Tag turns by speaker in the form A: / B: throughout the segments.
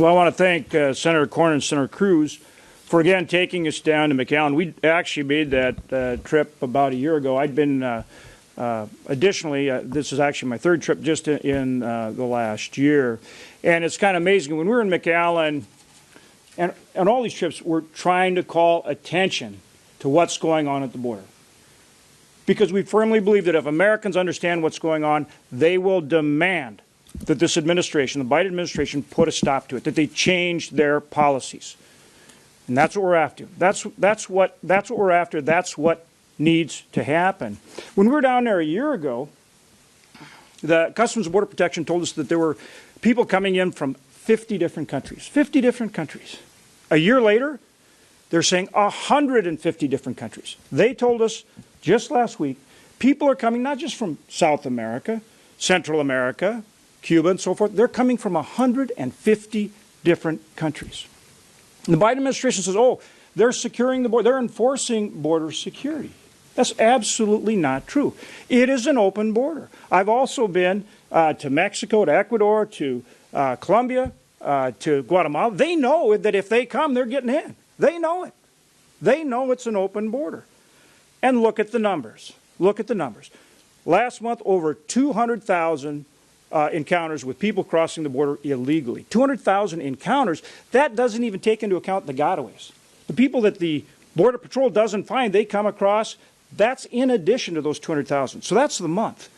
A: Well, I want to thank Senator Cornyn and Senator Cruz for, again, taking us down to McAllen. We actually made that trip about a year ago. I'd been, additionally, this is actually my third trip just in the last year. And it's kind of amazing. When we were in McAllen, and on all these trips, we're trying to call attention to what's going on at the border. Because we firmly believe that if Americans understand what's going on, they will demand that this administration, the Biden administration, put a stop to it, that they change their policies. And that's what we're after. That's what we're after. That's what needs to happen. When we were down there a year ago, the Customs and Border Protection told us that there were people coming in from 50 different countries. 50 different countries. A year later, they're saying 150 different countries. They told us just last week, people are coming not just from South America, Central America, Cuba, and so forth. They're coming from 150 different countries. And the Biden administration says, oh, they're securing the border, they're enforcing border security. That's absolutely not true. It is an open border. I've also been to Mexico, to Ecuador, to Colombia, to Guatemala. They know that if they come, they're getting in. They know it. They know it's an open border. And look at the numbers. Look at the numbers. Last month, over 200,000 encounters with people crossing the border illegally. 200,000 encounters. That doesn't even take into account the gotaways. The people that the Border Patrol doesn't find, they come across. That's in addition to those 200,000. So that's the month.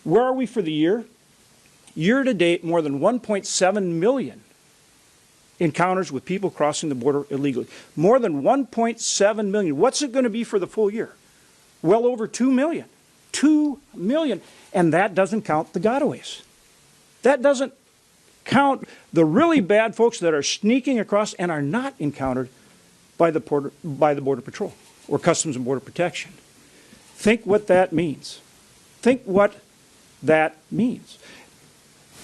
A: Where are we for the year? Year to date, more than 1.7 million encounters with people crossing the border illegally. More than 1.7 million. What's it going to be for the full year? Well over 2 million. 2 million. And that doesn't count the gotaways. That doesn't count the really bad folks that are sneaking across and are not encountered by the Border Patrol or Customs and Border Protection. Think what that means. Think what that means.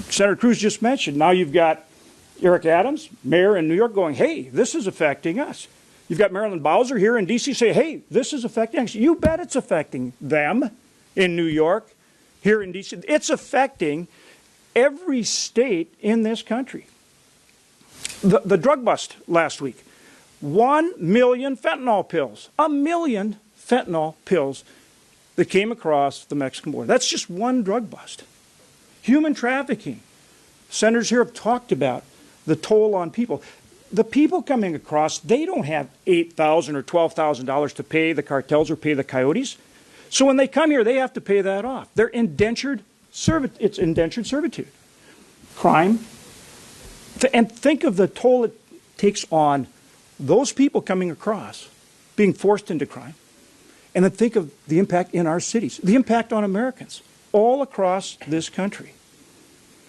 A: Senator Cruz just mentioned, now you've got Eric Adams, mayor in New York, going, hey, this is affecting us. You've got Marilyn Bowser here in D.C. say, hey, this is affecting us. You bet it's affecting them in New York, here in D.C. It's affecting every state in this country. The drug bust last week, 1 million fentanyl pills, 1 million fentanyl pills that came across the Mexican border. That's just one drug bust. Human trafficking. Senators here have talked about the toll on people. The people coming across, they don't have $8,000 or $12,000 to pay the cartels or pay the coyotes. So when they come here, they have to pay that off. They're indentured servitude. It's indentured servitude. Crime. And think of the toll it takes on those people coming across, being forced into crime. And then think of the impact in our cities, the impact on Americans all across this country.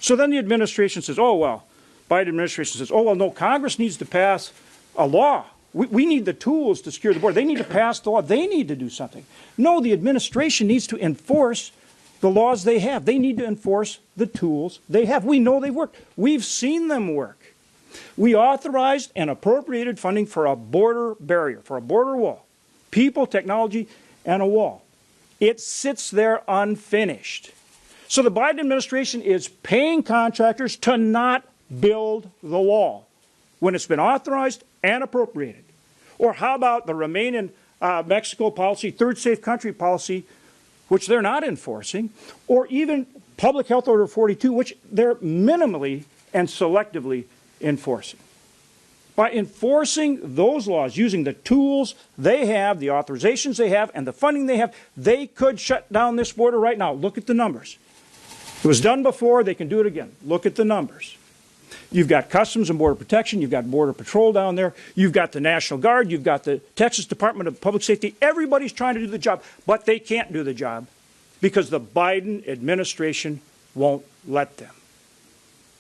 A: So then the administration says, oh, well, Biden administration says, oh, well, no, Congress needs to pass a law. We need the tools to secure the border. They need to pass the law. They need to do something. No, the administration needs to enforce the laws they have. They need to enforce the tools they have. We know they work. We've seen them work. We authorized and appropriated funding for a border barrier, for a border wall. People, technology, and a wall. It sits there unfinished. So the Biden administration is paying contractors to not build the wall when it's been authorized and appropriated. Or how about the Remain in Mexico policy, third safe country policy, which they're not enforcing, or even Public Health Order 42, which they're minimally and selectively enforcing. By enforcing those laws, using the tools they have, the authorizations they have, and the funding they have, they could shut down this border right now. Look at the numbers. It was done before, they can do it again. Look at the numbers. You've got Customs and Border Protection, you've got Border Patrol down there, you've got the National Guard, you've got the Texas Department of Public Safety. Everybody's trying to do the job, but they can't do the job because the Biden administration won't let them.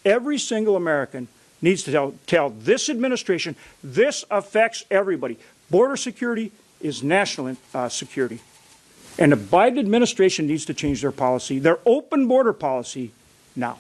A: Every single American needs to tell this administration, this affects everybody. Border security is national security. And the Biden administration needs to change their policy, their open border policy, now.